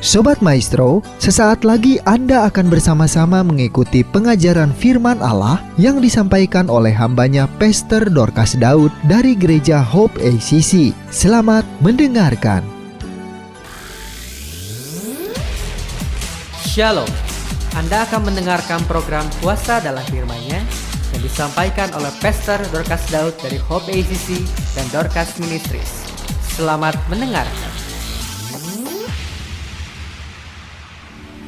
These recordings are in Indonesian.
Sobat Maestro, sesaat lagi Anda akan bersama-sama mengikuti pengajaran firman Allah yang disampaikan oleh hambanya Pastor Dorcas Daud dari Gereja Hope ACC. Selamat mendengarkan. Shalom, Anda akan mendengarkan program Kuasa dalam Firman-Nya yang disampaikan oleh Pastor Dorcas Daud dari Hope ACC dan Dorcas Ministries. Selamat mendengarkan.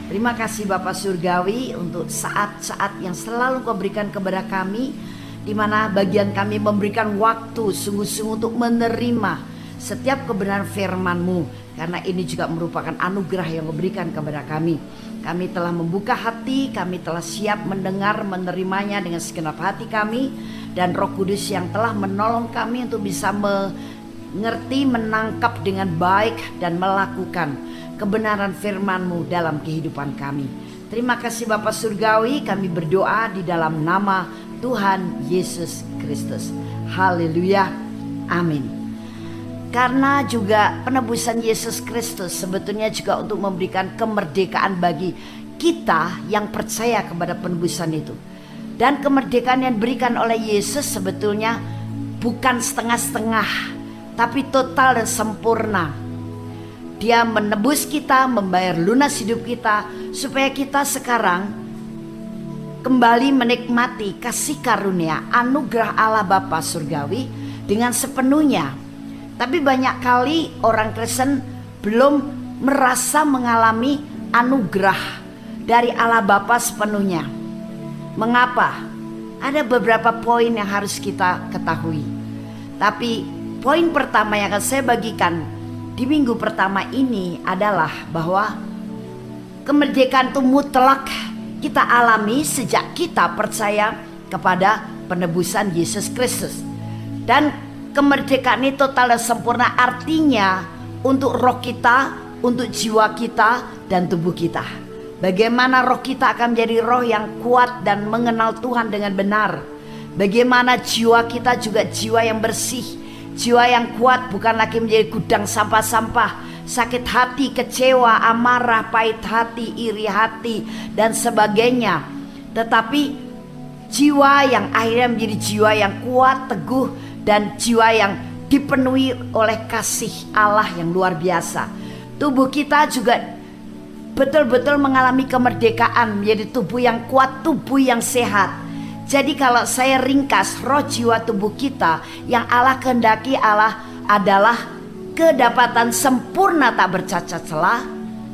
Terima kasih Bapak Surgawi untuk saat-saat yang selalu Kau berikan kepada kami, di mana bagian kami memberikan waktu sungguh-sungguh untuk menerima setiap kebenaran firman-Mu, karena ini juga merupakan anugerah yang Kau berikan kepada kami. Kami telah membuka hati, kami telah siap mendengar, menerimanya dengan segenap hati kami, dan Roh Kudus yang telah menolong kami untuk bisa mengerti, menangkap dengan baik dan melakukan kebenaran firman-Mu dalam kehidupan kami. Terima kasih Bapak Surgawi, kami berdoa di dalam nama Tuhan Yesus Kristus. Haleluya, amin. Karena juga penebusan Yesus Kristus sebetulnya juga untuk memberikan kemerdekaan bagi kita yang percaya kepada penebusan itu. Dan kemerdekaan yang diberikan oleh Yesus sebetulnya bukan setengah-setengah, tapi total dan sempurna. Dia menebus kita, membayar lunas hidup kita, supaya kita sekarang kembali menikmati kasih karunia anugerah Allah Bapa Surgawi dengan sepenuhnya. Tapi banyak kali orang Kristen belum merasa mengalami anugerah dari Allah Bapa sepenuhnya. Mengapa? Ada beberapa poin yang harus kita ketahui. Tapi poin pertama yang akan saya bagikan di minggu pertama ini adalah bahwa kemerdekaan itu mutlak kita alami sejak kita percaya kepada penebusan Yesus Kristus. Dan kemerdekaan ini total dan sempurna, artinya untuk roh kita, untuk jiwa kita, dan tubuh kita. Bagaimana roh kita akan menjadi roh yang kuat dan mengenal Tuhan dengan benar. Bagaimana jiwa kita juga jiwa yang bersih, jiwa yang kuat, bukan lagi menjadi gudang sampah-sampah, sakit hati, kecewa, amarah, pahit hati, iri hati, dan sebagainya. Tetapi jiwa yang akhirnya menjadi jiwa yang kuat, teguh, dan jiwa yang dipenuhi oleh kasih Allah yang luar biasa. Tubuh kita juga betul-betul mengalami kemerdekaan, menjadi tubuh yang kuat, tubuh yang sehat. Jadi kalau saya ringkas, roh, jiwa, tubuh kita yang Allah kehendaki Allah adalah kedapatan sempurna, tak bercacat celah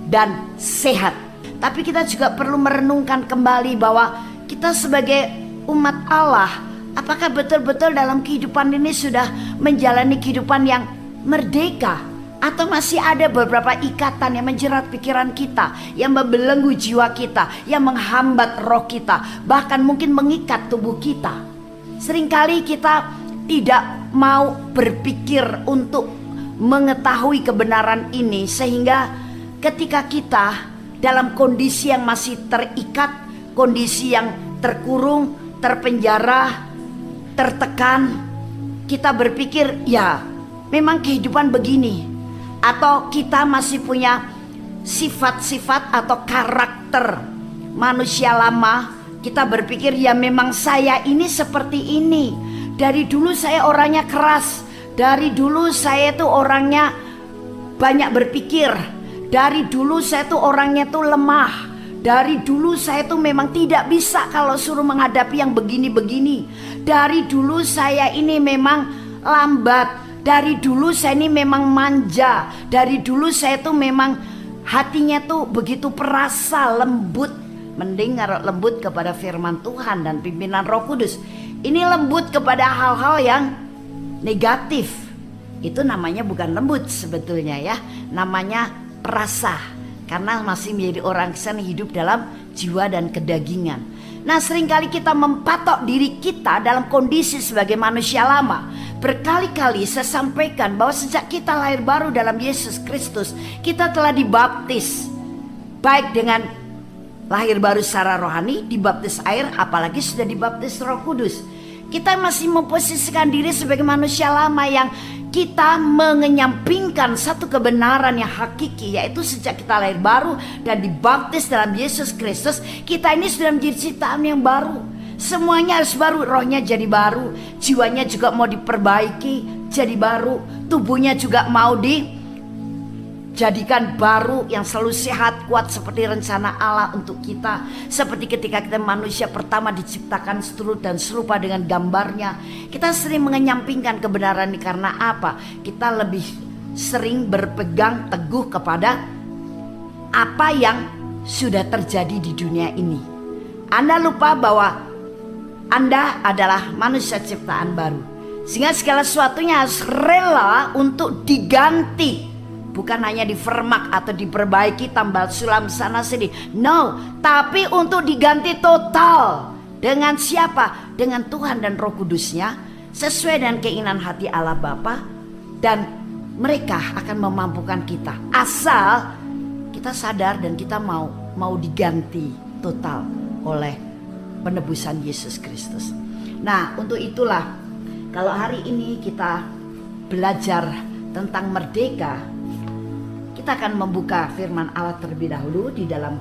dan sehat. Tapi kita juga perlu merenungkan kembali bahwa kita sebagai umat Allah, apakah betul-betul dalam kehidupan ini sudah menjalani kehidupan yang merdeka? Atau masih ada beberapa ikatan yang menjerat pikiran kita, yang membelenggu jiwa kita, yang menghambat roh kita, bahkan mungkin mengikat tubuh kita. Seringkali kita tidak mau berpikir untuk mengetahui kebenaran ini, sehingga ketika kita dalam kondisi yang masih terikat, kondisi yang terkurung, terpenjara, tertekan, kita berpikir ya memang kehidupan begini. Atau kita masih punya sifat-sifat atau karakter manusia lama. Kita berpikir ya memang saya ini seperti ini. Dari dulu saya orangnya keras. Dari dulu saya tuh orangnya banyak berpikir. Dari dulu saya tuh orangnya tuh lemah. Dari dulu saya tuh memang tidak bisa kalau suruh menghadapi yang begini-begini. Dari dulu saya ini memang lambat. Dari dulu saya ini memang manja. Dari dulu saya tuh memang hatinya tuh begitu perasa, lembut. Mending ngaruh lembut kepada firman Tuhan dan pimpinan Roh Kudus. Ini lembut kepada hal-hal yang negatif. Itu namanya bukan lembut sebetulnya ya. Namanya perasa. Karena masih menjadi orang Kristen hidup dalam jiwa dan kedagingan. Nah, seringkali kita mempatok diri kita dalam kondisi sebagai manusia lama. Berkali-kali saya sampaikan bahwa sejak kita lahir baru dalam Yesus Kristus, kita telah dibaptis. Baik dengan lahir baru secara rohani, dibaptis air, apalagi sudah dibaptis Roh Kudus. Kita masih memposisikan diri sebagai manusia lama yang kita mengenyampingkan satu kebenaran yang hakiki, yaitu sejak kita lahir baru dan dibaptis dalam Yesus Kristus, kita ini sudah menjadi ciptaan yang baru. Semuanya harus baru, rohnya jadi baru, jiwanya juga mau diperbaiki, jadi baru, tubuhnya juga mau dijadikan baru yang selalu sehat, kuat seperti rencana Allah untuk kita. Seperti ketika kita manusia pertama diciptakan seturut dan serupa dengan gambarnya. Kita sering mengenyampingkan kebenaran ini karena apa? Kita lebih sering berpegang teguh kepada apa yang sudah terjadi di dunia ini. Anda lupa bahwa Anda adalah manusia ciptaan baru, sehingga segala sesuatunya harus rela untuk diganti. Bukan hanya difermak atau diperbaiki, tambal sulam sana sini. No, tapi untuk diganti total. Dengan siapa? Dengan Tuhan dan Roh Kudusnya, sesuai dengan keinginan hati Allah Bapa. Dan mereka akan memampukan kita, asal kita sadar dan kita mau diganti total oleh penebusan Yesus Kristus. Nah, untuk itulah kalau hari ini kita belajar tentang merdeka, kita akan membuka firman Allah terlebih dahulu di dalam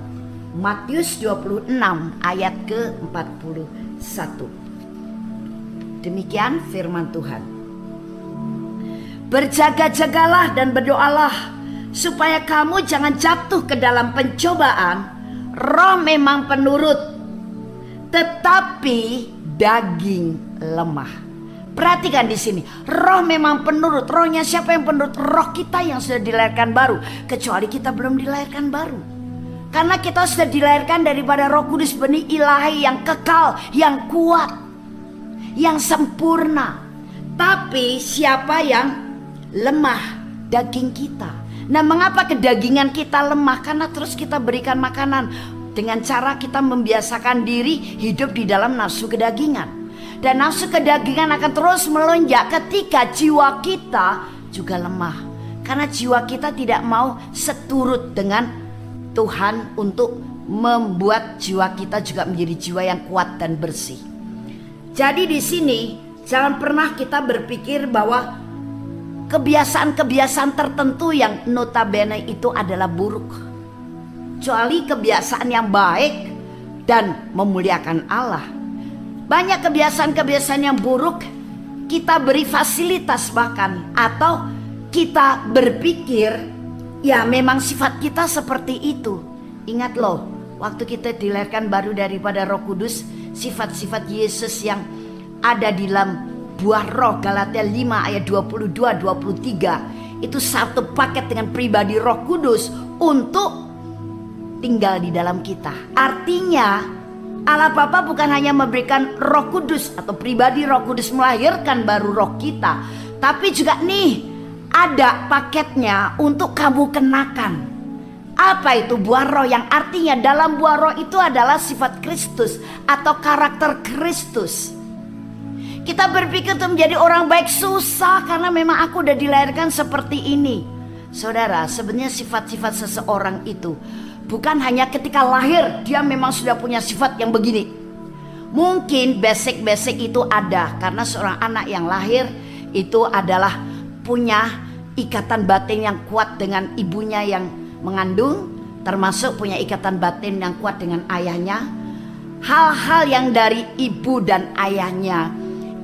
Matius 26 ayat ke-41. Demikian firman Tuhan. Berjaga-jagalah dan berdoalah supaya kamu jangan jatuh ke dalam pencobaan. Roh memang penurut, tetapi daging lemah. Perhatikan di sini, roh memang penurut. Rohnya siapa yang penurut? Roh kita yang sudah dilahirkan baru. Kecuali kita belum dilahirkan baru. Karena kita sudah dilahirkan daripada Roh Kudus, benih ilahi yang kekal, yang kuat, yang sempurna. Tapi siapa yang lemah? Daging kita. Nah, mengapa kedagingan kita lemah? Karena terus kita berikan makanan dengan cara kita membiasakan diri hidup di dalam nafsu kedagingan. Dan nafsu kedagingan akan terus melonjak ketika jiwa kita juga lemah. Karena jiwa kita tidak mau seturut dengan Tuhan untuk membuat jiwa kita juga menjadi jiwa yang kuat dan bersih. Jadi di sini jangan pernah kita berpikir bahwa kebiasaan-kebiasaan tertentu yang notabene itu adalah buruk. Kecuali kebiasaan yang baik dan memuliakan Allah. Banyak kebiasaan-kebiasaan yang buruk kita beri fasilitas bahkan, atau kita berpikir ya memang sifat kita seperti itu. Ingat loh, waktu kita dilahirkan baru daripada Roh Kudus, sifat-sifat Yesus yang ada di dalam buah roh Galatia 5 ayat 22-23 itu satu paket dengan pribadi Roh Kudus untuk tinggal di dalam kita. Artinya Allah Bapa bukan hanya memberikan Roh Kudus atau pribadi Roh Kudus melahirkan baru roh kita, tapi juga nih ada paketnya untuk kamu kenakan. Apa itu buah roh? Yang artinya dalam buah roh itu adalah sifat Kristus atau karakter Kristus. Kita berpikir untuk menjadi orang baik susah karena memang aku udah dilahirkan seperti ini. Saudara, sebenarnya sifat-sifat seseorang itu bukan hanya ketika lahir dia memang sudah punya sifat yang begini. Mungkin basic-basic itu ada karena seorang anak yang lahir itu adalah punya ikatan batin yang kuat dengan ibunya yang mengandung, termasuk punya ikatan batin yang kuat dengan ayahnya. Hal-hal yang dari ibu dan ayahnya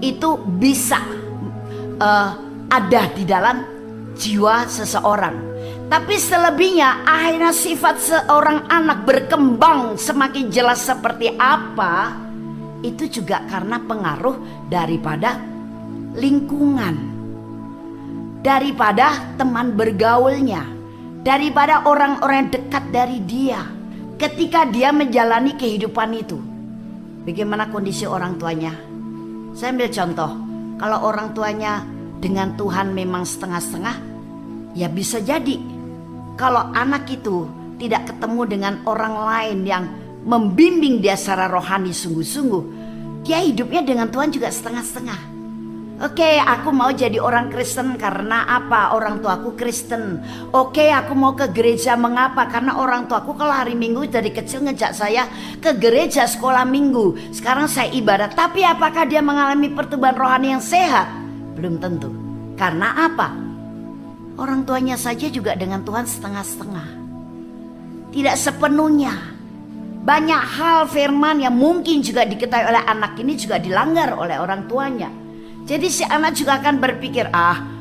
itu bisa ada di dalam jiwa seseorang. Tapi selebihnya akhirnya sifat seorang anak berkembang semakin jelas seperti apa, itu juga karena pengaruh daripada lingkungan, daripada teman bergaulnya, daripada orang-orang yang dekat dari dia. Ketika dia menjalani kehidupan itu, bagaimana kondisi orang tuanya? Saya ambil contoh, kalau orang tuanya dengan Tuhan memang setengah-setengah, ya bisa jadi kalau anak itu tidak ketemu dengan orang lain yang membimbing dia secara rohani sungguh-sungguh, dia hidupnya dengan Tuhan juga setengah-setengah. Oke, aku mau jadi orang Kristen karena apa? Orang tuaku Kristen. Oke, aku mau ke gereja. Mengapa? Karena orang tuaku kalau hari Minggu dari kecil ngejak saya ke gereja sekolah Minggu. Sekarang saya ibadat. Tapi apakah dia mengalami pertumbuhan rohani yang sehat? Belum tentu. Karena apa? Orang tuanya saja juga dengan Tuhan setengah-setengah, tidak sepenuhnya. Banyak hal firman yang mungkin juga diketahui oleh anak ini juga dilanggar oleh orang tuanya. Jadi si anak juga akan berpikir,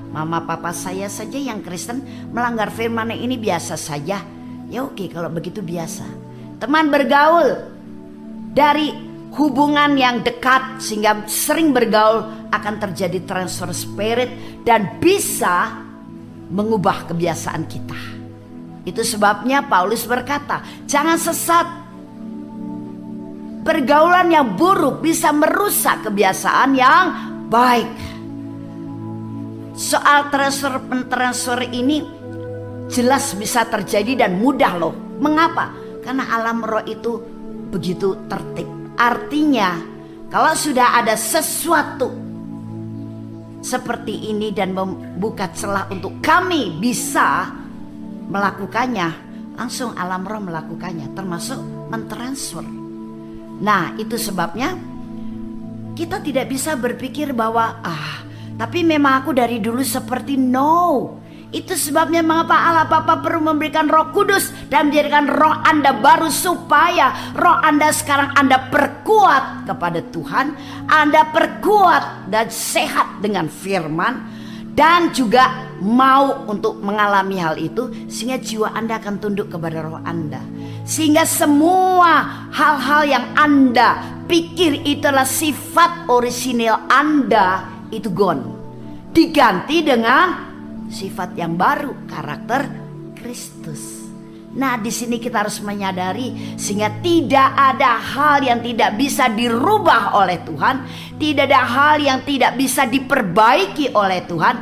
mama papa saya saja yang Kristen melanggar firman ini biasa saja. Ya oke, kalau begitu biasa. Teman bergaul dari hubungan yang dekat sehingga sering bergaul akan terjadi transfer spirit dan bisa mengubah kebiasaan kita. Itu sebabnya Paulus berkata, jangan sesat. Pergaulan yang buruk bisa merusak kebiasaan yang baik. Soal transfer ini jelas bisa terjadi dan mudah loh. Mengapa? Karena alam roh itu begitu tertib. Artinya kalau sudah ada sesuatu seperti ini dan membuka celah untuk kami bisa melakukannya, langsung alam roh melakukannya, termasuk mentransfer. Nah, itu sebabnya kita tidak bisa berpikir bahwa tapi memang aku dari dulu seperti no. Itu sebabnya mengapa Allah Bapa perlu memberikan Roh Kudus dan menjadikan roh Anda baru supaya roh Anda sekarang Anda perkuat kepada Tuhan, Anda perkuat dan sehat dengan firman, dan juga mau untuk mengalami hal itu sehingga jiwa Anda akan tunduk kepada roh Anda. Sehingga semua hal-hal yang Anda pikir itulah sifat orisinil Anda itu gone, diganti dengan sifat yang baru, karakter Kristus. Nah, di sini kita harus menyadari sehingga tidak ada hal yang tidak bisa dirubah oleh Tuhan, tidak ada hal yang tidak bisa diperbaiki oleh Tuhan,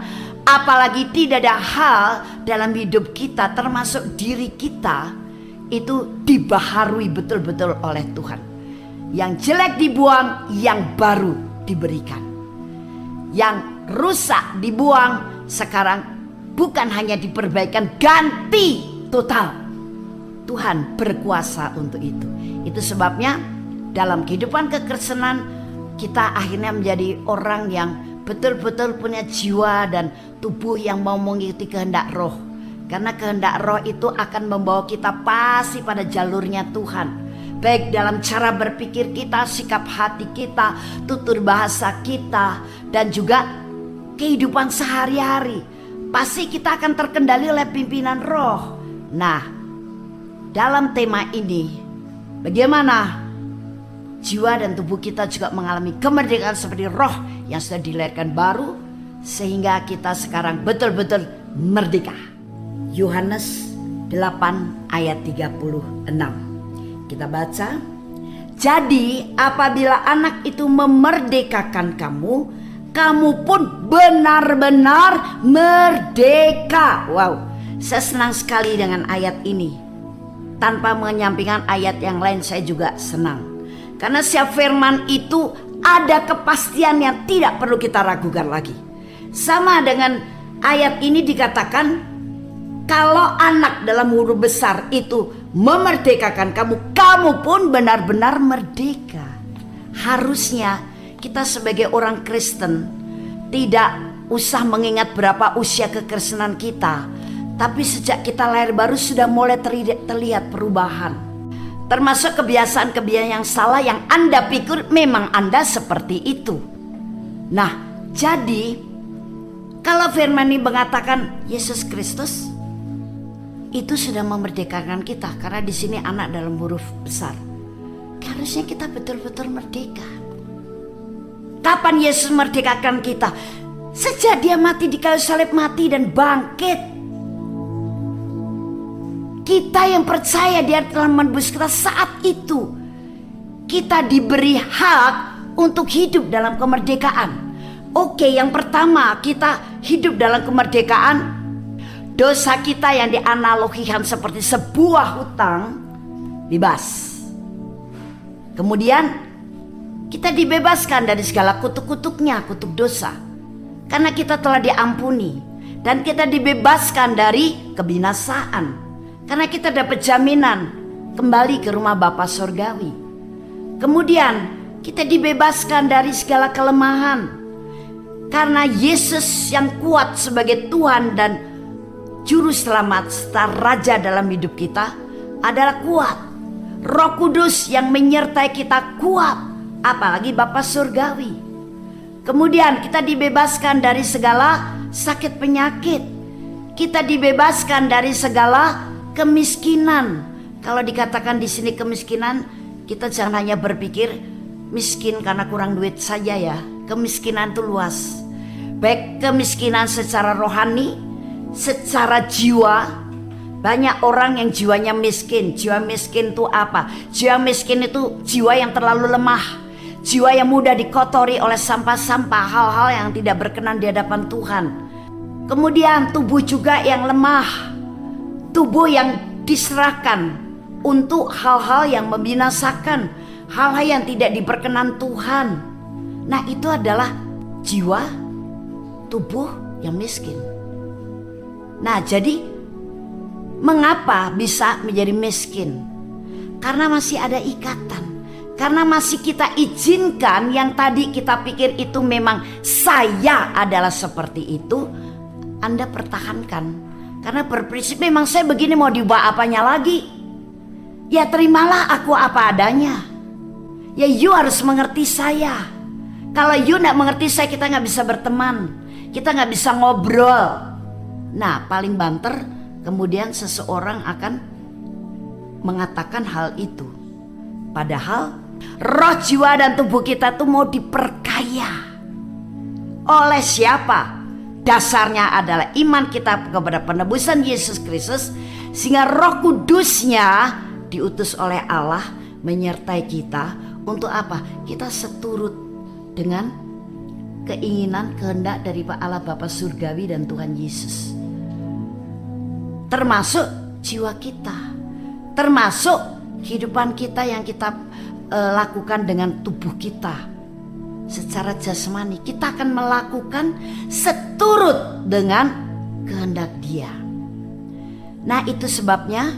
apalagi tidak ada hal dalam hidup kita termasuk diri kita itu dibaharui betul-betul oleh Tuhan. Yang jelek dibuang, yang baru diberikan. Yang rusak dibuang, sekarang bukan hanya diperbaikan, ganti total. Tuhan berkuasa untuk itu. Itu sebabnya dalam kehidupan kekristenan kita akhirnya menjadi orang yang betul-betul punya jiwa dan tubuh yang mau mengikuti kehendak roh. Karena kehendak roh itu akan membawa kita pasti pada jalurnya Tuhan. Baik dalam cara berpikir kita, sikap hati kita, tutur bahasa kita, dan juga kehidupan sehari-hari. Pasti kita akan terkendali oleh pimpinan roh. Nah, dalam tema ini, bagaimana jiwa dan tubuh kita juga mengalami kemerdekaan seperti roh yang sudah dilahirkan baru, sehingga kita sekarang betul-betul merdeka. Yohanes 8 ayat 36. Kita baca. Jadi apabila anak itu memerdekakan kamu, kamu pun benar-benar merdeka. Wow, saya senang sekali dengan ayat ini. Tanpa menyampingkan ayat yang lain, saya juga senang. Karena setiap firman itu ada kepastian yang tidak perlu kita ragukan lagi. Sama dengan ayat ini dikatakan, kalau anak dalam huruf besar itu memerdekakan kamu, kamu pun benar-benar merdeka. Harusnya kita sebagai orang Kristen tidak usah mengingat berapa usia kekristenan kita, tapi sejak kita lahir baru sudah mulai terlihat perubahan. Termasuk kebiasaan-kebiasaan yang salah yang Anda pikir memang Anda seperti itu. Nah, jadi kalau firman ini mengatakan Yesus Kristus itu sudah memerdekakan kita, karena di sini anak dalam huruf besar. Harusnya kita betul-betul merdeka. Kapan Yesus merdekakan kita? Sejak dia mati di kayu salib, mati dan bangkit. Kita yang percaya dia telah menebus kita, saat itu kita diberi hak untuk hidup dalam kemerdekaan. Oke, yang pertama kita hidup dalam kemerdekaan. Dosa kita yang dianalogikan seperti sebuah hutang bebas. Kemudian kita dibebaskan dari segala kutuk-kutuknya, kutuk dosa. Karena kita telah diampuni. Dan kita dibebaskan dari kebinasaan. Karena kita dapat jaminan kembali ke rumah Bapa Surgawi. Kemudian kita dibebaskan dari segala kelemahan. Karena Yesus yang kuat sebagai Tuhan dan Juru Selamat serta Raja dalam hidup kita adalah kuat. Roh Kudus yang menyertai kita kuat, apalagi Bapa Surgawi. Kemudian kita dibebaskan dari segala sakit penyakit. Kita dibebaskan dari segala kemiskinan. Kalau dikatakan di sini kemiskinan, kita jangan hanya berpikir miskin karena kurang duit saja ya. Kemiskinan itu luas. Baik kemiskinan secara rohani, secara jiwa. Banyak orang yang jiwanya miskin. Jiwa miskin itu apa? Jiwa miskin itu jiwa yang terlalu lemah. Jiwa yang mudah dikotori oleh sampah-sampah, hal-hal yang tidak berkenan di hadapan Tuhan. Kemudian tubuh juga yang lemah. Tubuh yang diserahkan untuk hal-hal yang membinasakan, hal-hal yang tidak diperkenan Tuhan. Nah, itu adalah jiwa tubuh yang miskin. Nah, jadi mengapa bisa menjadi miskin? Karena masih ada ikatan. Karena masih kita izinkan yang tadi kita pikir itu memang saya adalah seperti itu, Anda pertahankan. Karena berprinsip memang saya begini, mau diubah apanya lagi? Ya terimalah aku apa adanya. Ya you harus mengerti saya. Kalau you gak mengerti saya, kita gak bisa berteman. Kita gak bisa ngobrol. Nah, paling banter kemudian seseorang akan mengatakan hal itu. Padahal roh, jiwa, dan tubuh kita tuh mau diperkaya. Oleh siapa? Dasarnya adalah iman kita kepada penebusan Yesus Kristus. Sehingga Roh Kudusnya diutus oleh Allah menyertai kita. Untuk apa? Kita seturut dengan keinginan kehendak dari Allah Bapa Surgawi dan Tuhan Yesus. Termasuk jiwa kita, termasuk kehidupan kita yang kita lakukan dengan tubuh kita. Secara jasmani kita akan melakukan seturut dengan kehendak Dia. Nah, itu sebabnya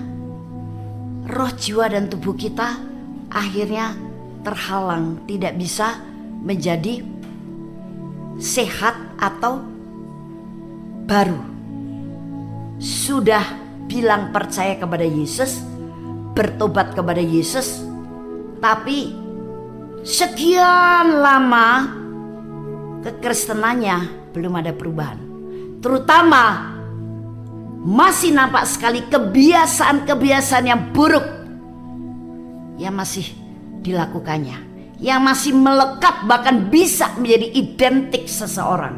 roh, jiwa, dan tubuh kita akhirnya terhalang, tidak bisa menjadi sehat atau baru. Sudah bilang percaya kepada Yesus, bertobat kepada Yesus, tapi sekian lama kekristenannya belum ada perubahan. Terutama masih nampak sekali kebiasaan-kebiasaan yang buruk yang masih dilakukannya, yang masih melekat, bahkan bisa menjadi identik seseorang.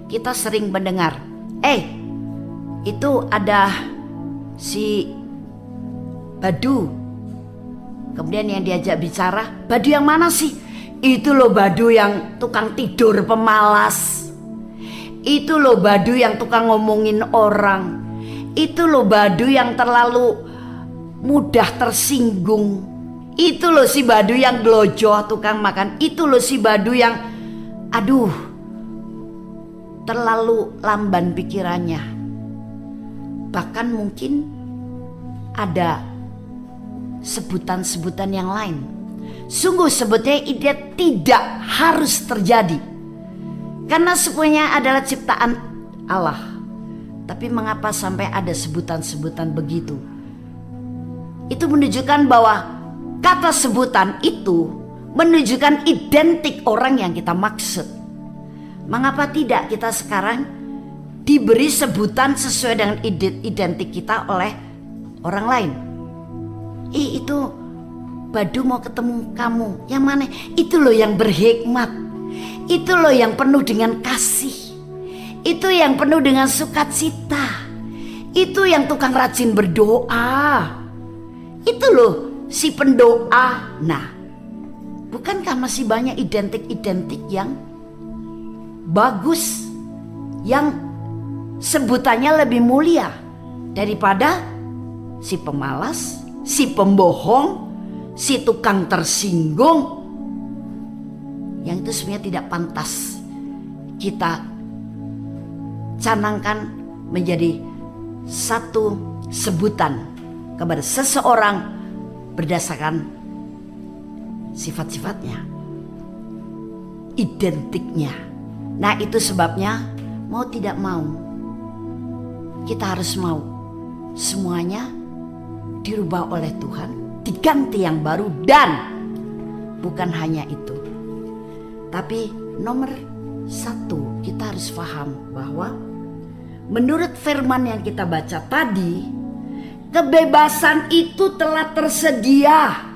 Kita sering mendengar, itu ada si Badu. Kemudian yang diajak bicara, Badu yang mana sih? Itu loh Badu yang tukang tidur pemalas. Itu loh Badu yang tukang ngomongin orang. Itu loh Badu yang terlalu mudah tersinggung. Itu loh si Badu yang glojo, tukang makan. Itu loh si Badu yang terlalu lamban pikirannya. Bahkan mungkin ada sebutan-sebutan yang lain. Sungguh sebetulnya itu tidak harus terjadi, karena semuanya adalah ciptaan Allah. Tapi mengapa sampai ada sebutan-sebutan begitu? Itu menunjukkan bahwa kata sebutan itu menunjukkan identik orang yang kita maksud. Mengapa tidak kita sekarang diberi sebutan sesuai dengan identik kita oleh orang lain? Itu Badu mau ketemu kamu. Yang mana? Itu loh yang berhikmat. Itu loh yang penuh dengan kasih. Itu yang penuh dengan sukacita. Itu yang tukang rajin berdoa. Itu loh si pendoa. Nah, bukankah masih banyak identik-identik yang bagus, yang sebutannya lebih mulia daripada si pemalas, si pembohong, si tukang tersinggung, yang itu sebenarnya tidak pantas kita canangkan menjadi satu sebutan kepada seseorang berdasarkan sifat-sifatnya, identiknya. Nah, itu sebabnya mau tidak mau kita harus mau semuanya dirubah oleh Tuhan, diganti yang baru. Dan bukan hanya itu, tapi nomor satu, kita harus paham bahwa menurut firman yang kita baca tadi, kebebasan itu telah tersedia.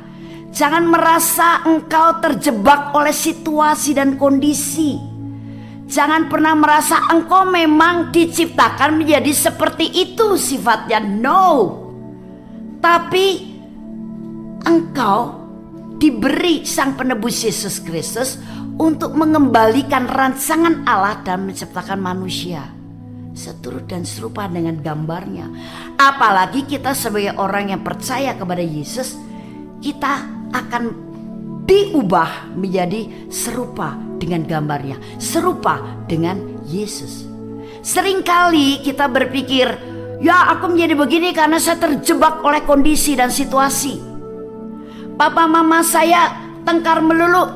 Jangan merasa engkau terjebak oleh situasi dan kondisi. Jangan pernah merasa engkau memang diciptakan menjadi seperti itu sifatnya. No. Tapi engkau diberi Sang Penebus Yesus Kristus untuk mengembalikan rancangan Allah dan menciptakan manusia seturut dan serupa dengan gambarnya. Apalagi kita sebagai orang yang percaya kepada Yesus, kita akan diubah menjadi serupa dengan gambarnya, serupa dengan Yesus. Seringkali kita berpikir, ya aku menjadi begini karena saya terjebak oleh kondisi dan situasi. Papa mama saya tengkar melulu,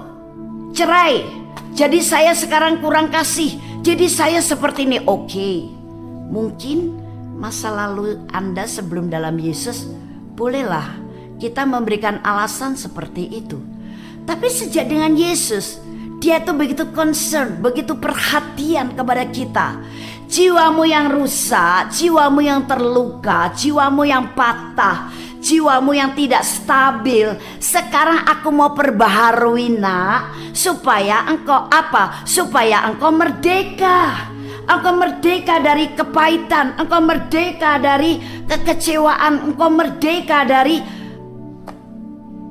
cerai, jadi saya sekarang kurang kasih, jadi saya seperti ini. Oke, mungkin masa lalu Anda sebelum dalam Yesus, bolehlah kita memberikan alasan seperti itu. Tapi sejak dengan Yesus, Dia tuh begitu concern, begitu perhatian kepada kita. Jiwamu yang rusak, jiwamu yang terluka, jiwamu yang patah, jiwamu yang tidak stabil, sekarang aku mau perbaharui nak, supaya engkau apa? Supaya engkau merdeka. Engkau merdeka dari kepahitan, engkau merdeka dari kekecewaan, engkau merdeka dari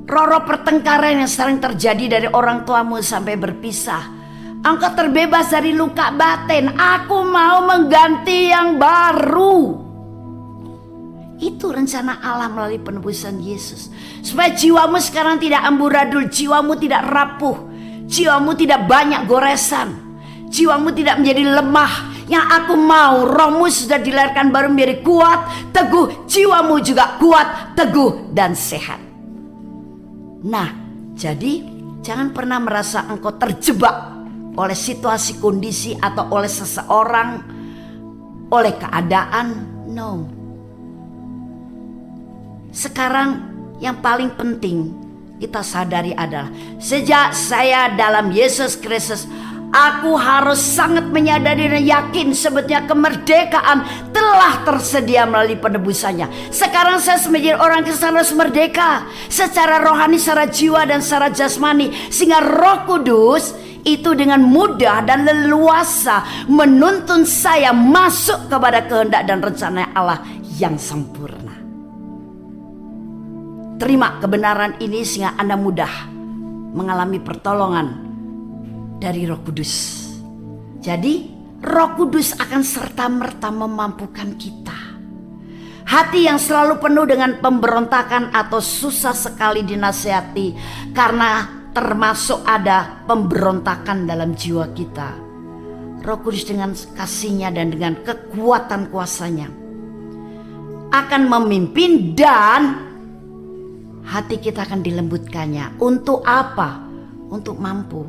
roh-roh pertengkaran yang sering terjadi dari orang tuamu sampai berpisah. Engkau terbebas dari luka batin. Aku mau mengganti yang baru. Itu rencana Allah melalui penebusan Yesus, supaya jiwamu sekarang tidak amburadul, jiwamu tidak rapuh, jiwamu tidak banyak goresan, jiwamu tidak menjadi lemah. Yang aku mau, rohmu sudah dilahirkan baru menjadi kuat, teguh, jiwamu juga kuat, teguh dan sehat. Nah, jadi jangan pernah merasa engkau terjebak oleh situasi, kondisi, atau oleh seseorang, oleh keadaan. No. Sekarang yang paling penting kita sadari adalah, sejak saya dalam Yesus Kristus, aku harus sangat menyadari dan yakin sebetulnya kemerdekaan telah tersedia melalui penebusannya. Sekarang saya sebagai orang Kristen harus merdeka secara rohani, secara jiwa, dan secara jasmani, sehingga Roh Kudus itu dengan mudah dan leluasa menuntun saya masuk kepada kehendak dan rencana Allah yang sempurna. Terima kebenaran ini sehingga Anda mudah mengalami pertolongan dari Roh Kudus. Jadi Roh Kudus akan serta-merta memampukan kita. Hati yang selalu penuh dengan pemberontakan atau susah sekali dinasihati karena termasuk ada pemberontakan dalam jiwa kita. Roh Kudus dengan kasih-Nya dan dengan kekuatan kuasa-Nya akan memimpin, dan hati kita akan dilembutkannya. Untuk apa? Untuk mampu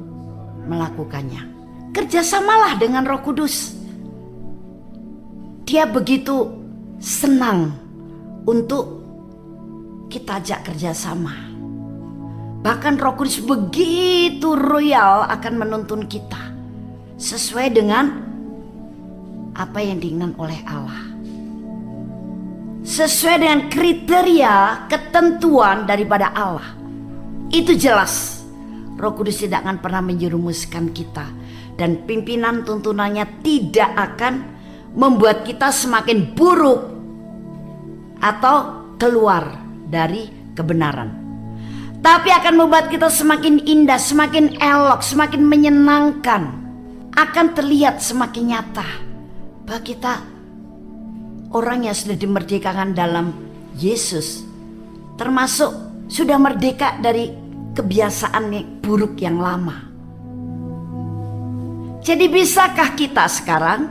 melakukannya. Kerjasamalah dengan Roh Kudus. Dia begitu senang untuk kita ajak kerjasama. Bahkan Roh Kudus begitu royal akan menuntun kita sesuai dengan apa yang diinginkan oleh Allah, sesuai dengan kriteria ketentuan daripada Allah. Itu jelas. Roh Kudus tidak akan pernah menjerumuskan kita, dan pimpinan tuntunannya tidak akan membuat kita semakin buruk atau keluar dari kebenaran, tapi akan membuat kita semakin indah, semakin elok, semakin menyenangkan. Akan terlihat semakin nyata bahwa kita orang yang sudah dimerdekakan dalam Yesus, termasuk sudah merdeka dari kebiasaan buruk yang lama. Jadi bisakah kita sekarang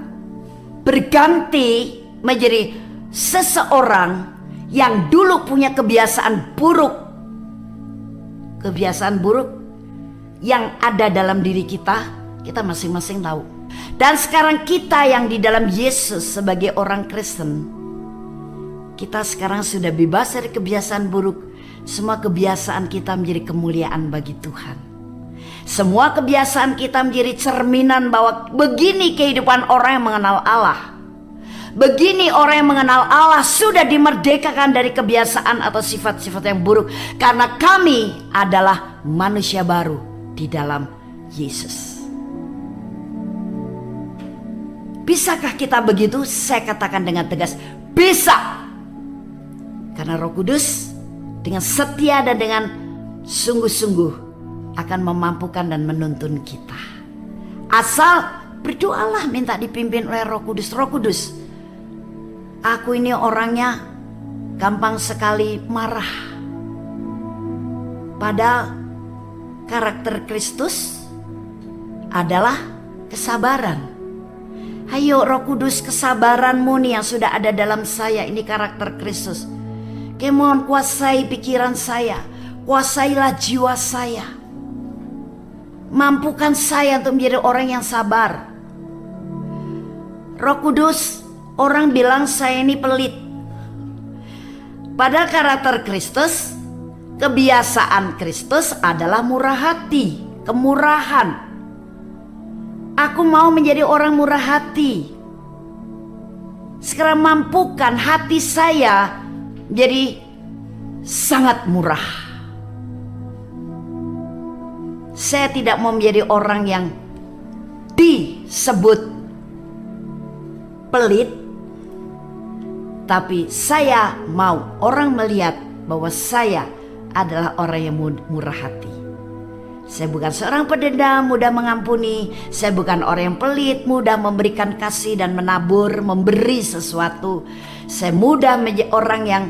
berganti menjadi seseorang yang dulu punya kebiasaan buruk? Kebiasaan buruk yang ada dalam diri kita, kita masing-masing tahu. Dan sekarang kita yang di dalam Yesus sebagai orang Kristen, kita sekarang sudah bebas dari kebiasaan buruk. Semua kebiasaan kita menjadi kemuliaan bagi Tuhan. Semua kebiasaan kita menjadi cerminan bahwa begini kehidupan orang yang mengenal Allah. Begini orang yang mengenal Allah sudah dimerdekakan dari kebiasaan atau sifat-sifat yang buruk. Karena kami adalah manusia baru di dalam Yesus. Bisakah kita begitu? Saya katakan dengan tegas, bisa. Karena Roh Kudus dengan setia dan dengan sungguh-sungguh akan memampukan dan menuntun kita. Asal berdoalah, minta dipimpin oleh Roh Kudus. Roh Kudus, aku ini orangnya gampang sekali marah. Padahal karakter Kristus adalah kesabaran. Ayo Roh Kudus, kesabaranmu nih yang sudah ada dalam saya, ini karakter Kristus. Mohon kuasai pikiran saya, kuasailah jiwa saya. Mampukan saya untuk menjadi orang yang sabar. Roh Kudus, orang bilang saya ini pelit. Padahal karakter Kristus, kebiasaan Kristus adalah murah hati, kemurahan. Aku mau menjadi orang murah hati. Sekarang mampukan hati saya jadi sangat murah. Saya tidak mau menjadi orang yang disebut pelit, tapi saya mau orang melihat bahwa saya adalah orang yang murah hati. Saya bukan seorang pendendam, mudah mengampuni. Saya bukan orang yang pelit, mudah memberikan kasih dan menabur, memberi sesuatu. Saya mudah menjadi orang yang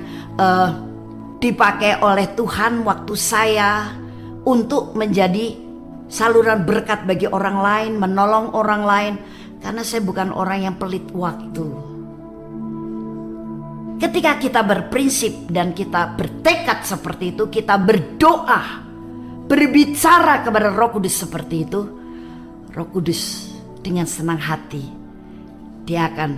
dipakai oleh Tuhan waktu saya untuk menjadi saluran berkat bagi orang lain, menolong orang lain. Karena saya bukan orang yang pelit waktu. Ketika kita berprinsip dan kita bertekad seperti itu, kita berdoa, berbicara kepada Roh Kudus seperti itu, Roh Kudus dengan senang hati Dia akan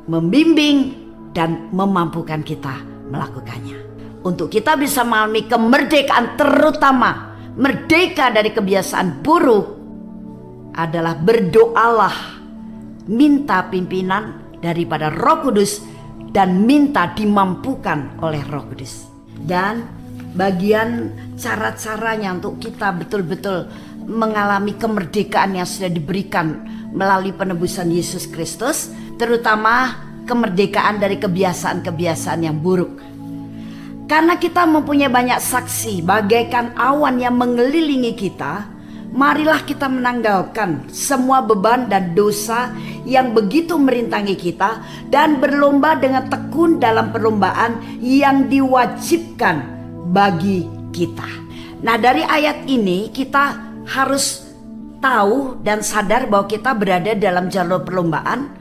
membimbing dan memampukan kita melakukannya. Untuk kita bisa mengalami kemerdekaan, terutama merdeka dari kebiasaan buruk, adalah berdoalah, minta pimpinan daripada Roh Kudus dan minta dimampukan oleh Roh Kudus. Dan bagian cara-caranya untuk kita betul-betul mengalami kemerdekaan yang sudah diberikan melalui penebusan Yesus Kristus, terutama kemerdekaan dari kebiasaan-kebiasaan yang buruk. Karena kita mempunyai banyak saksi bagaikan awan yang mengelilingi kita, marilah kita menanggalkan semua beban dan dosa yang begitu merintangi kita dan berlomba dengan tekun dalam perlombaan yang diwajibkan bagi kita. Nah, dari ayat ini kita harus tahu dan sadar bahwa kita berada dalam jalur perlombaan,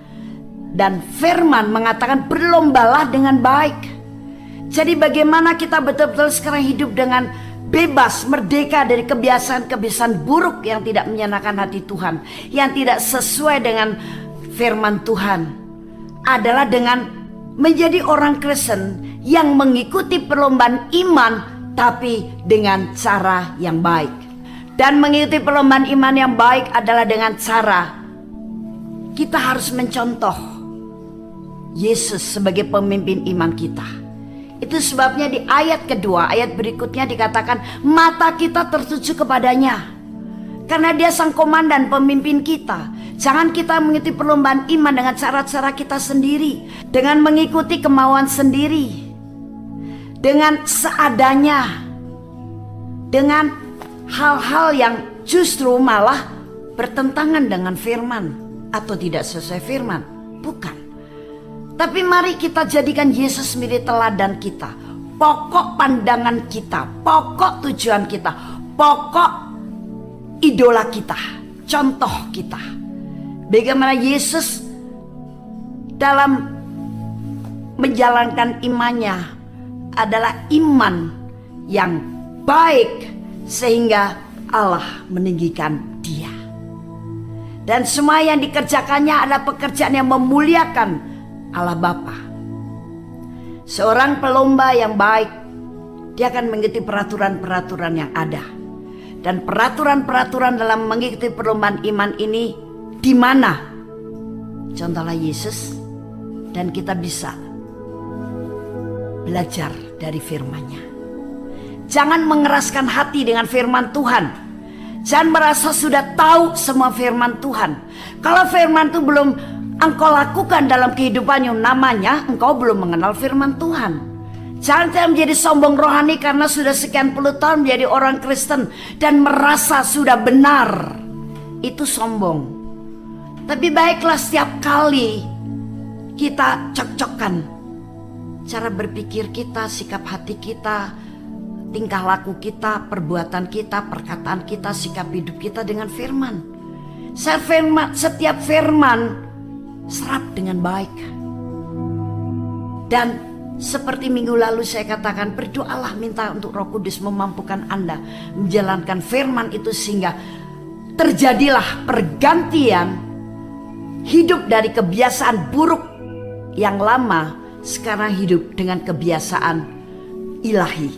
dan firman mengatakan berlombalah dengan baik. Jadi bagaimana kita betul-betul sekarang hidup dengan bebas, merdeka dari kebiasaan-kebiasaan buruk yang tidak menyenangkan hati Tuhan, yang tidak sesuai dengan firman Tuhan, adalah dengan menjadi orang Kristen yang mengikuti perlombaan iman tapi dengan cara yang baik. Dan mengikuti perlombaan iman yang baik adalah dengan cara kita harus mencontoh Yesus sebagai pemimpin iman kita. Itu sebabnya di ayat kedua, ayat berikutnya dikatakan mata kita tertuju kepadanya, karena Dia sang komandan, pemimpin kita. Jangan kita mengikuti perlombaan iman dengan cara-cara kita sendiri, dengan mengikuti kemauan sendiri, dengan seadanya, dengan hal-hal yang justru malah bertentangan dengan firman atau tidak sesuai firman. Bukan. Tapi mari kita jadikan Yesus menjadi teladan kita, pokok pandangan kita, pokok tujuan kita, pokok idola kita, contoh kita. Bagaimana Yesus dalam menjalankan imannya adalah iman yang baik sehingga Allah meninggikan Dia. Dan semua yang dikerjakannya adalah pekerjaan yang memuliakan Allah Bapa. Seorang pelomba yang baik, dia akan mengikuti peraturan-peraturan yang ada. Dan peraturan-peraturan dalam mengikuti perlombaan iman ini di mana? Contohnya Yesus, dan kita bisa belajar dari firman-Nya. Jangan mengeraskan hati dengan firman Tuhan. Jangan merasa sudah tahu semua firman Tuhan. Kalau firman itu belum engkau lakukan dalam kehidupannya, namanya engkau belum mengenal firman Tuhan. Jangan menjadi sombong rohani karena sudah sekian puluh tahun menjadi orang Kristen dan merasa sudah benar. Itu sombong. Tapi baiklah setiap kali kita cocokkan cara berpikir kita, sikap hati kita, tingkah laku kita, perbuatan kita, perkataan kita, sikap hidup kita dengan firman. Setiap firman serap dengan baik. Dan seperti minggu lalu saya katakan, berdoalah minta untuk Roh Kudus memampukan Anda menjalankan firman itu sehingga terjadilah pergantian hidup dari kebiasaan buruk yang lama sekarang hidup dengan kebiasaan ilahi.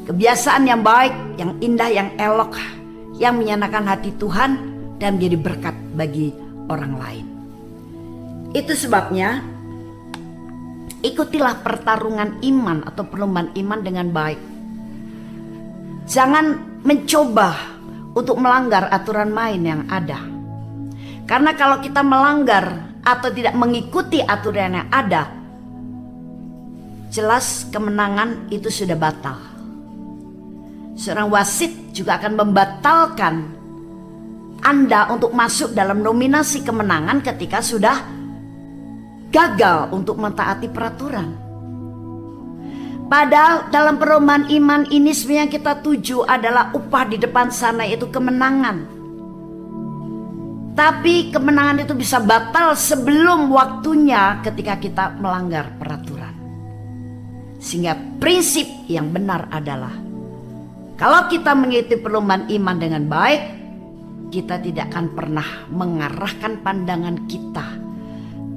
Kebiasaan yang baik, yang indah, yang elok, yang menyenangkan hati Tuhan dan menjadi berkat bagi orang lain. Itu sebabnya ikutilah pertarungan iman atau perlombaan iman dengan baik. Jangan mencoba untuk melanggar aturan main yang ada. Karena kalau kita melanggar atau tidak mengikuti aturan yang ada, jelas kemenangan itu sudah batal. Seorang wasit juga akan membatalkan Anda untuk masuk dalam nominasi kemenangan ketika sudah gagal untuk mentaati peraturan. Padahal dalam perlombaan iman ini sebenarnya yang kita tuju adalah upah di depan sana, yaitu kemenangan. Tapi kemenangan itu bisa batal sebelum waktunya ketika kita melanggar peraturan. Sehingga prinsip yang benar adalah kalau kita mengikuti perlombaan iman dengan baik, kita tidak akan pernah mengarahkan pandangan kita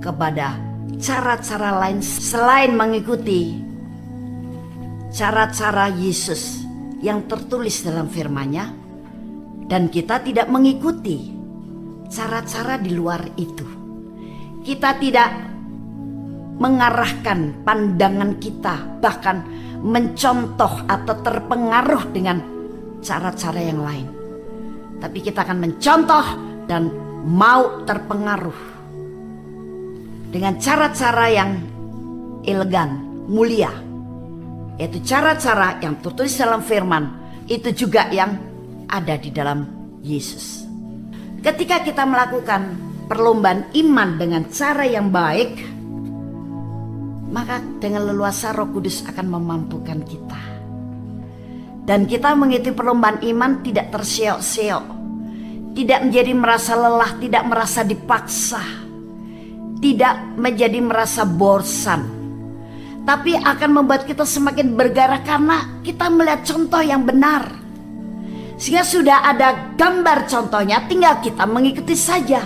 kepada cara-cara lain selain mengikuti cara-cara Yesus yang tertulis dalam firman-Nya, dan kita tidak mengikuti cara-cara di luar itu. Kita tidak mengarahkan pandangan kita, bahkan mencontoh atau terpengaruh dengan cara-cara yang lain. Tapi kita akan mencontoh dan mau terpengaruh dengan cara-cara yang elegan, mulia, yaitu cara-cara yang tertulis dalam firman, itu juga yang ada di dalam Yesus. Ketika kita melakukan perlombaan iman dengan cara yang baik, maka dengan leluasa Roh Kudus akan memampukan kita. Dan kita mengikuti perlombaan iman tidak terseok-seok, tidak menjadi merasa lelah, tidak merasa dipaksa, tidak menjadi merasa bosan, tapi akan membuat kita semakin bergairah karena kita melihat contoh yang benar. Sehingga sudah ada gambar contohnya, tinggal kita mengikuti saja.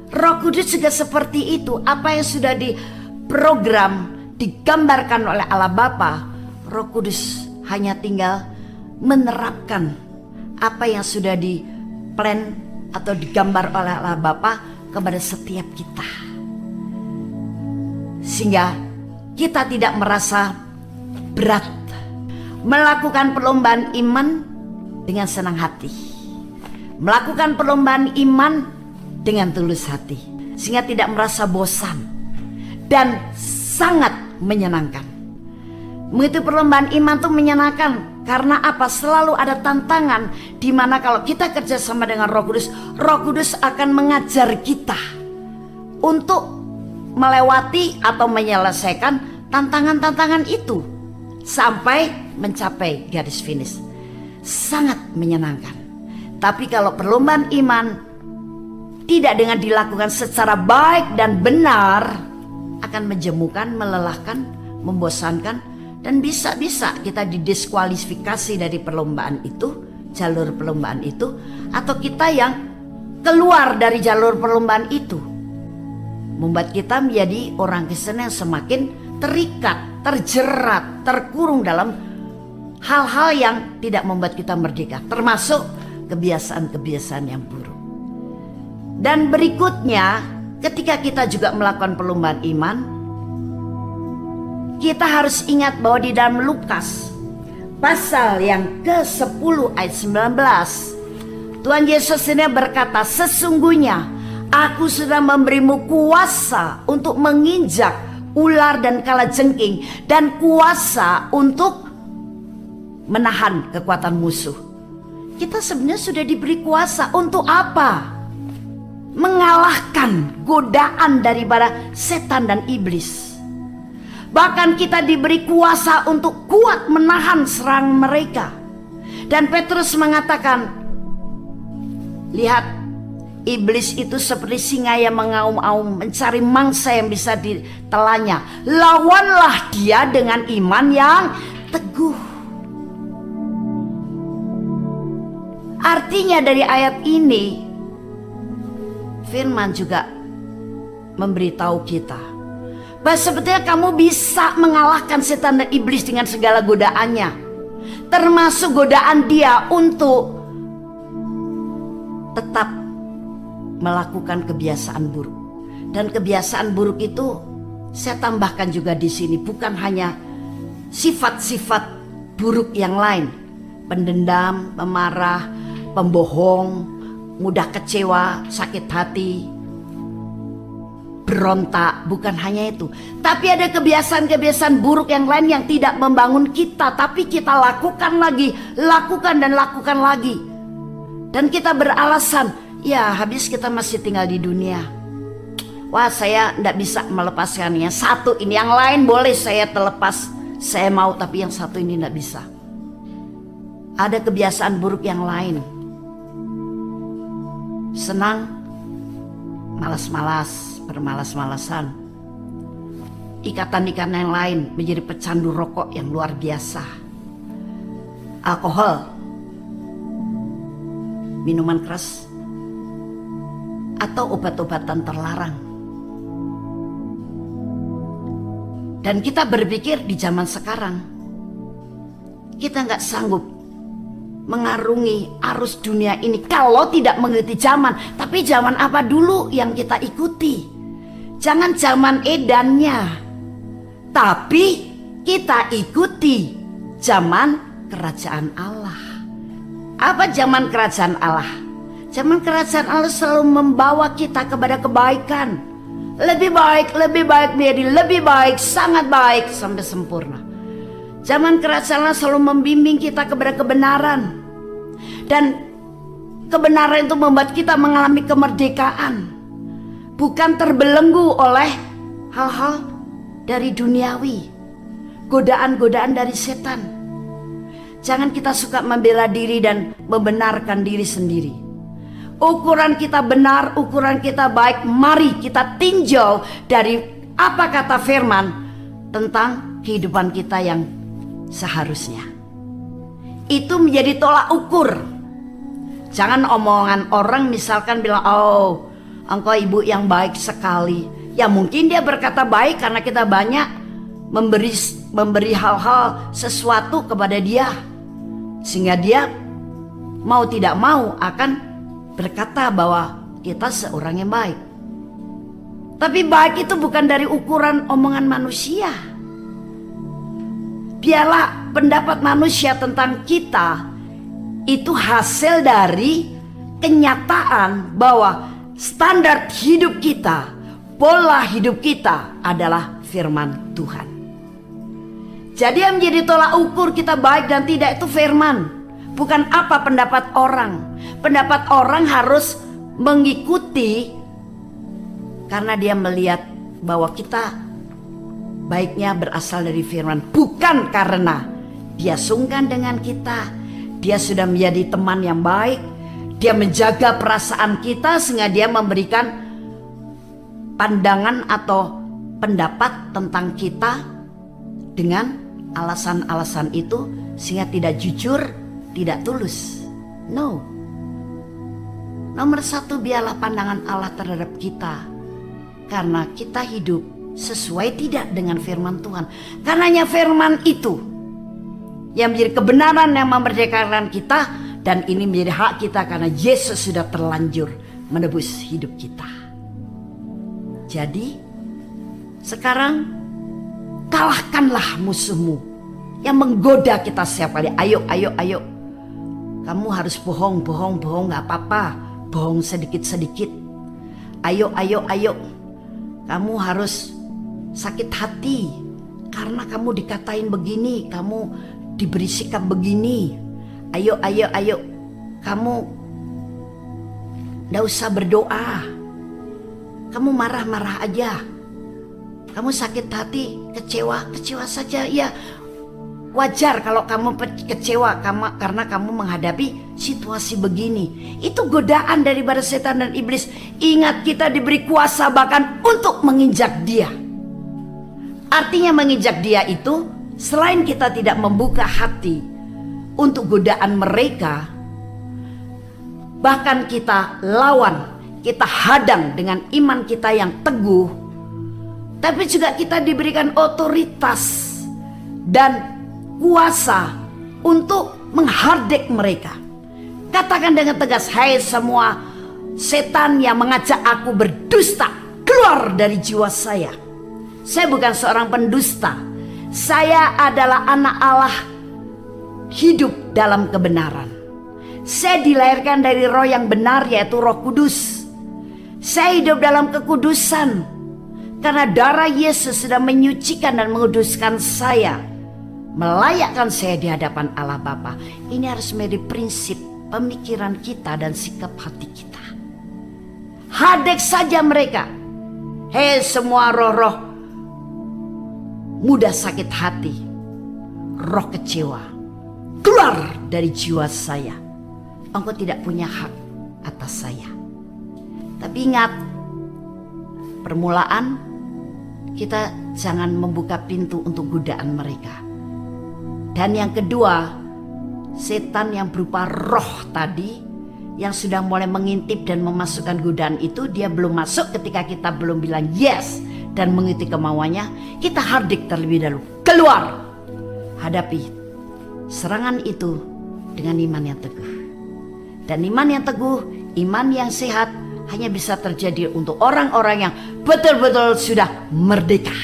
Roh Kudus juga seperti itu. Apa yang sudah diprogram, digambarkan oleh Allah Bapa, Roh Kudus hanya tinggal menerapkan apa yang sudah diplan atau digambar oleh Allah Bapa kepada setiap kita, sehingga kita tidak merasa berat melakukan perlombaan iman dengan senang hati, melakukan perlombaan iman dengan tulus hati, sehingga tidak merasa bosan dan sangat menyenangkan. Mengikuti perlombaan iman itu menyenangkan karena apa? Selalu ada tantangan di mana kalau kita kerjasama dengan Roh Kudus akan mengajar kita untuk melewati atau menyelesaikan tantangan-tantangan itu sampai mencapai garis finish. Sangat menyenangkan. Tapi kalau perlombaan iman tidak dengan dilakukan secara baik dan benar, akan menjemukan, melelahkan, membosankan, dan bisa-bisa kita didiskualifikasi dari perlombaan itu, jalur perlombaan itu, atau kita yang keluar dari jalur perlombaan itu membuat kita menjadi orang Kristen yang semakin terikat, terjerat, terkurung dalam hal-hal yang tidak membuat kita merdeka, termasuk kebiasaan-kebiasaan yang buruk. Dan berikutnya, ketika kita juga melakukan perlombaan iman, kita harus ingat bahwa di dalam Lukas pasal yang ke-10 ayat 19, Tuhan Yesus ini berkata, sesungguhnya aku sudah memberimu kuasa untuk menginjak ular dan kalajengking, dan kuasa untuk menahan kekuatan musuh. Kita sebenarnya sudah diberi kuasa untuk apa? Mengalahkan godaan daripada setan dan iblis. Bahkan kita diberi kuasa untuk kuat menahan serangan mereka. Dan Petrus mengatakan, lihat, iblis itu seperti singa yang mengaum-aum mencari mangsa yang bisa ditelannya. Lawanlah dia dengan iman yang teguh. Artinya dari ayat ini, firman juga memberitahu kita bahwa sebetulnya kamu bisa mengalahkan setan dan iblis dengan segala godaannya, termasuk godaan dia untuk tetap melakukan kebiasaan buruk. Dan kebiasaan buruk itu saya tambahkan juga di sini, bukan hanya sifat-sifat buruk yang lain, pendendam, pemarah, pembohong, mudah kecewa, sakit hati, berontak, bukan hanya itu. Tapi ada kebiasaan-kebiasaan buruk yang lain yang tidak membangun kita, tapi kita lakukan lagi, lakukan dan lakukan lagi. Dan kita beralasan, ya habis kita masih tinggal di dunia. Wah, saya tidak bisa melepaskannya. Satu ini, yang lain boleh saya terlepas, saya mau, tapi yang satu ini tidak bisa. Ada kebiasaan buruk yang lain. Senang, malas-malas, bermalas-malasan. Ikatan-ikatan yang lain menjadi pecandu rokok yang luar biasa. Alkohol, minuman keras, atau obat-obatan terlarang. Dan kita berpikir di zaman sekarang kita nggak sanggup mengarungi arus dunia ini kalau tidak mengikuti zaman. Tapi zaman apa dulu yang kita ikuti? Jangan zaman edannya, tapi kita ikuti zaman kerajaan Allah. Apa zaman kerajaan Allah? Zaman kerajaan Allah selalu membawa kita kepada kebaikan. Lebih baik menjadi lebih baik, sangat baik sampai sempurna. Zaman kerajaan Allah selalu membimbing kita kepada kebenaran. Dan kebenaran itu membuat kita mengalami kemerdekaan, bukan terbelenggu oleh hal-hal dari duniawi, godaan-godaan dari setan. Jangan kita suka membela diri dan membenarkan diri sendiri. Ukuran kita benar, ukuran kita baik, mari kita tinjau dari apa kata firman tentang kehidupan kita yang seharusnya. Itu menjadi tolak ukur. Jangan omongan orang misalkan bilang, oh engkau ibu yang baik sekali. Ya mungkin dia berkata baik karena kita banyak memberi hal-hal sesuatu kepada dia, sehingga dia mau tidak mau akan berkata bahwa kita seorang yang baik. Tapi baik itu bukan dari ukuran omongan manusia. Biarlah pendapat manusia tentang kita itu hasil dari kenyataan bahwa standar hidup kita, pola hidup kita adalah firman Tuhan. Jadi yang menjadi tolak ukur kita baik dan tidak itu firman, bukan apa pendapat orang. Pendapat orang harus mengikuti karena dia melihat bahwa kita baiknya berasal dari firman, bukan karena dia sungkan dengan kita, dia sudah menjadi teman yang baik, dia menjaga perasaan kita sehingga dia memberikan pandangan atau pendapat tentang kita dengan alasan-alasan itu sehingga tidak jujur, tidak tulus. No. Nomor satu, biarlah pandangan Allah terhadap kita, karena kita hidup sesuai tidak dengan firman Tuhan. Karenanya firman itu yang menjadi kebenaran yang memerdekakan kita, dan ini menjadi hak kita karena Yesus sudah terlanjur menebus hidup kita. Jadi sekarang kalahkanlah musuhmu yang menggoda kita setiap kali. Ayo. Kamu harus bohong gak apa-apa. Bohong sedikit-sedikit. Ayo. Kamu harus sakit hati karena kamu dikatain begini, kamu diberi sikap begini. Ayo. Kamu gak usah berdoa. Kamu marah-marah aja. Kamu sakit hati, kecewa saja. Ya, wajar kalau kamu kecewa karena kamu menghadapi situasi begini. Itu godaan daripada setan dan iblis. Ingat, kita diberi kuasa bahkan untuk menginjak dia. Artinya menginjak dia itu, selain kita tidak membuka hati untuk godaan mereka, bahkan kita lawan, kita hadang dengan iman kita yang teguh. Tapi juga kita diberikan otoritas dan kuasa untuk menghardik mereka. Katakan dengan tegas, hai semua setan yang mengajak aku berdusta, keluar dari jiwa saya. Saya bukan seorang pendusta. Saya adalah anak Allah, hidup dalam kebenaran. Saya dilahirkan dari roh yang benar, yaitu Roh Kudus. Saya hidup dalam kekudusan karena darah Yesus sudah menyucikan dan menguduskan saya, melayakkan saya di hadapan Allah Bapa. Ini harus menjadi prinsip pemikiran kita dan sikap hati kita. Hadek saja mereka. Hei semua roh-roh mudah sakit hati, roh kecewa, keluar dari jiwa saya. Engkau tidak punya hak atas saya. Tapi ingat, permulaan kita jangan membuka pintu untuk godaan mereka. Dan yang kedua, setan yang berupa roh tadi yang sudah mulai mengintip dan memasukkan godaan itu, dia belum masuk ketika kita belum bilang yes dan mengikuti kemauannya. Kita hardik terlebih dahulu, keluar. Hadapi serangan itu dengan iman yang teguh. Dan iman yang teguh, iman yang sehat hanya bisa terjadi untuk orang-orang yang betul-betul sudah merdeka.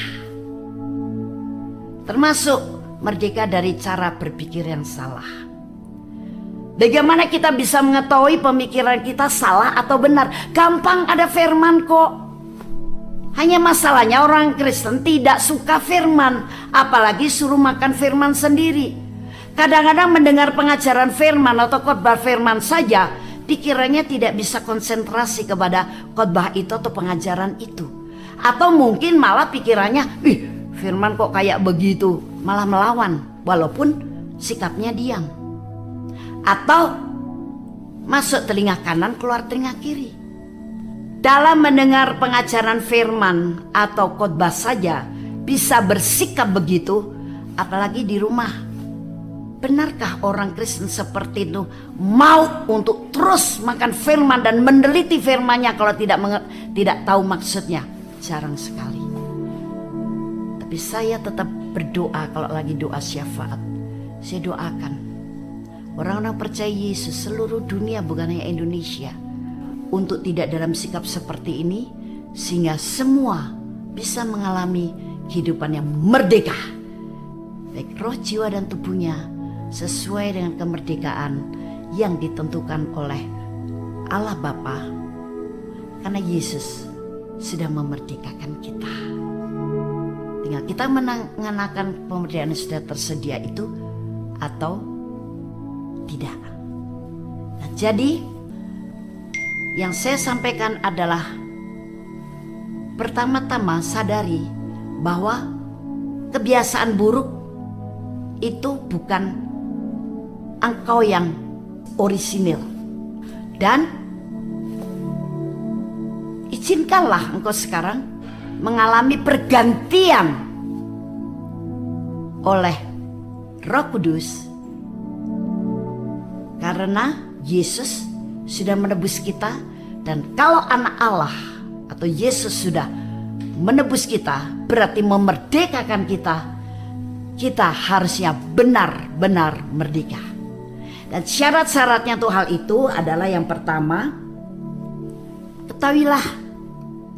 Termasuk merdeka dari cara berpikir yang salah. Bagaimana kita bisa mengetahui pemikiran kita salah atau benar? Gampang, ada firman kok. Hanya masalahnya orang Kristen tidak suka firman, apalagi suruh makan firman sendiri. Kadang-kadang mendengar pengajaran firman atau khotbah firman saja, pikirannya tidak bisa konsentrasi kepada khotbah itu atau pengajaran itu. Atau mungkin malah pikirannya, firman kok kayak begitu, malah melawan walaupun sikapnya diam. Atau masuk telinga kanan, keluar telinga kiri. Dalam mendengar pengajaran firman atau khotbah saja bisa bersikap begitu, apalagi di rumah. Benarkah orang Kristen seperti itu mau untuk terus makan firman dan meneliti firmannya kalau tidak tahu maksudnya? Jarang sekali. Tapi saya tetap berdoa kalau lagi doa syafaat. Saya doakan orang-orang percaya Yesus seluruh dunia, bukan hanya Indonesia, untuk tidak dalam sikap seperti ini, sehingga semua bisa mengalami kehidupan yang merdeka, baik roh, jiwa, dan tubuhnya, sesuai dengan kemerdekaan yang ditentukan oleh Allah Bapa, karena Yesus sudah memerdekakan kita. Tinggal kita mengenakan kemerdekaan yang sudah tersedia itu atau tidak. Nah, jadi yang saya sampaikan adalah, pertama-tama sadari bahwa kebiasaan buruk itu bukan engkau yang orisinil. Dan izinkanlah engkau sekarang mengalami pergantian oleh Roh Kudus, karena Yesus sudah menebus kita. Dan kalau anak Allah atau Yesus sudah menebus kita, berarti memerdekakan kita. Kita harusnya benar-benar merdeka. Dan syarat-syaratnya untuk hal itu adalah yang pertama, ketahuilah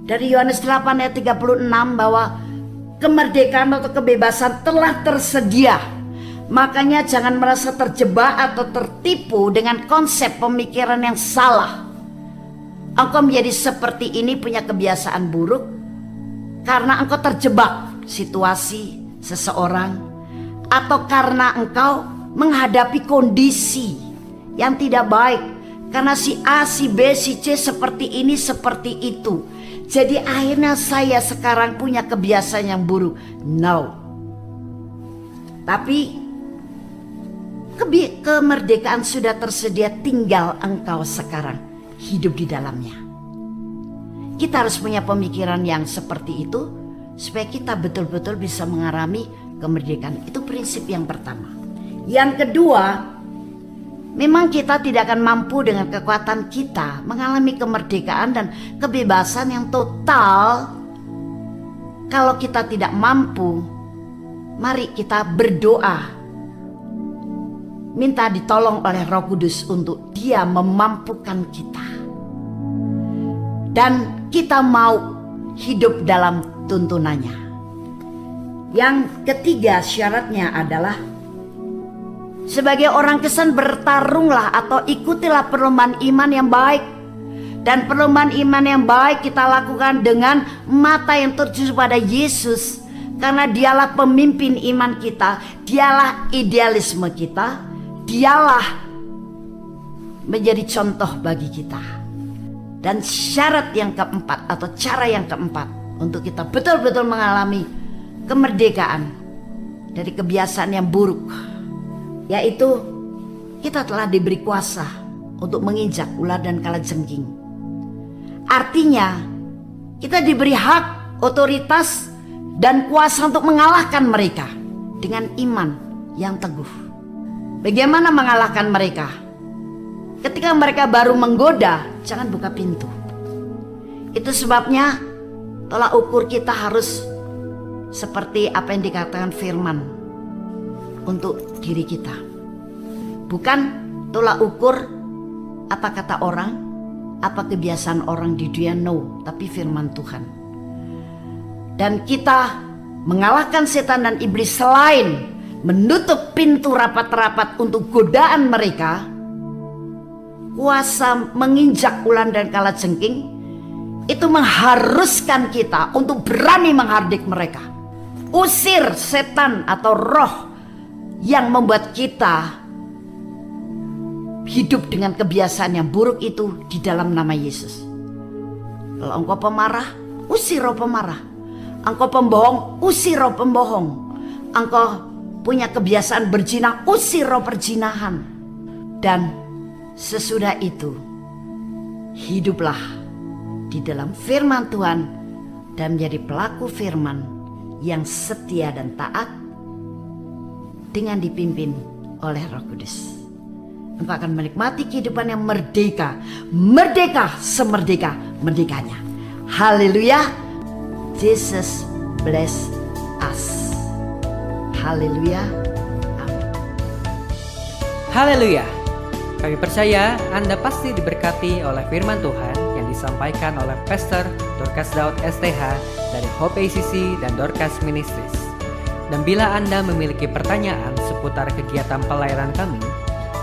dari Yohanes 8 ayat 36 bahwa kemerdekaan atau kebebasan telah tersedia. Makanya jangan merasa terjebak atau tertipu dengan konsep pemikiran yang salah. Engkau menjadi seperti ini punya kebiasaan buruk karena engkau terjebak situasi seseorang, atau karena engkau menghadapi kondisi yang tidak baik karena si A, si B, si C seperti ini, seperti itu. Jadi akhirnya saya sekarang punya kebiasaan yang buruk. No. Tapi kemerdekaan sudah tersedia, tinggal engkau sekarang hidup di dalamnya. Kita harus punya pemikiran yang seperti itu supaya kita betul-betul bisa mengalami kemerdekaan. Itu prinsip yang pertama. Yang kedua, memang kita tidak akan mampu dengan kekuatan kita mengalami kemerdekaan dan kebebasan yang total kalau kita tidak mampu. Mari kita berdoa, minta ditolong oleh Roh Kudus untuk Dia memampukan kita. Dan kita mau hidup dalam tuntunannya. Yang ketiga syaratnya adalah sebagai orang Kristen bertarunglah atau ikutilah perlombaan iman yang baik. Dan perlombaan iman yang baik kita lakukan dengan mata yang tertuju pada Yesus. Karena Dialah pemimpin iman kita, Dialah idealisme kita, Dialah menjadi contoh bagi kita. Dan syarat yang keempat atau cara yang keempat untuk kita betul-betul mengalami kemerdekaan dari kebiasaan yang buruk, yaitu kita telah diberi kuasa untuk menginjak ular dan kalajengking. Artinya kita diberi hak, otoritas, dan kuasa untuk mengalahkan mereka dengan iman yang teguh. Bagaimana mengalahkan mereka? Ketika mereka baru menggoda, jangan buka pintu. Itu sebabnya tolak ukur kita harus seperti apa yang dikatakan firman untuk diri kita. Bukan tolak ukur apa kata orang, apa kebiasaan orang di dunia, no, tapi firman Tuhan. Dan kita mengalahkan setan dan iblis selain menutup pintu rapat-rapat untuk godaan mereka, kuasa menginjak ular dan kalajengking itu mengharuskan kita untuk berani menghardik mereka. Usir setan atau roh yang membuat kita hidup dengan kebiasaan yang buruk itu di dalam nama Yesus. Kalau engkau pemarah, usir roh pemarah. Engkau pembohong, usir roh pembohong. Engkau punya kebiasaan berzina, usir roh perzinahan. Dan sesudah itu, hiduplah di dalam firman Tuhan dan menjadi pelaku firman yang setia dan taat dengan dipimpin oleh Roh Kudus. Engkau akan menikmati kehidupan yang merdeka, merdeka semerdeka-merdekanya. Haleluya. Jesus bless us. Haleluya. Amin. Haleluya. Kami percaya Anda pasti diberkati oleh firman Tuhan yang disampaikan oleh Pastor Dorcas Daud STH dari Hope ACC dan Dorcas Ministries. Dan bila Anda memiliki pertanyaan seputar kegiatan pelayanan kami,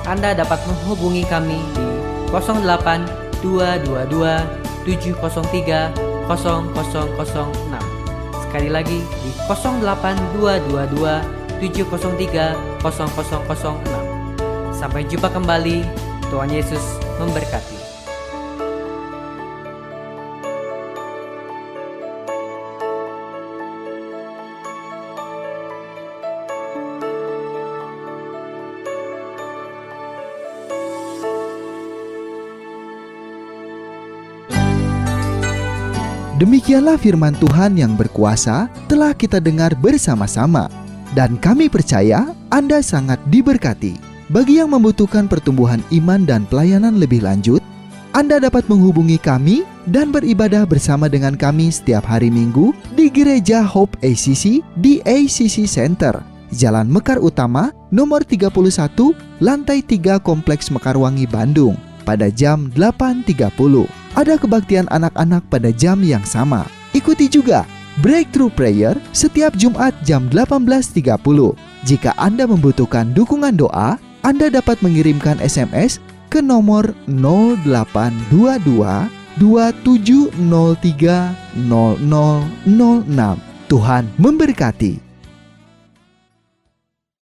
Anda dapat menghubungi kami di 08 222 703 0006. Sekali lagi di 08 222 703 0006. Sampai jumpa kembali. Tuhan Yesus memberkati. Demikianlah firman Tuhan yang berkuasa telah kita dengar bersama-sama. Dan kami percaya Anda sangat diberkati. Bagi yang membutuhkan pertumbuhan iman dan pelayanan lebih lanjut, Anda dapat menghubungi kami dan beribadah bersama dengan kami setiap hari Minggu di Gereja Hope ACC di ACC Center, Jalan Mekar Utama, nomor 31, lantai 3 Kompleks Mekarwangi, Bandung, pada jam 8.30. Ada kebaktian anak-anak pada jam yang sama. Ikuti juga Breakthrough Prayer setiap Jumat jam 18.30. Jika Anda membutuhkan dukungan doa, Anda dapat mengirimkan SMS ke nomor 0822 2703 0006. Tuhan memberkati.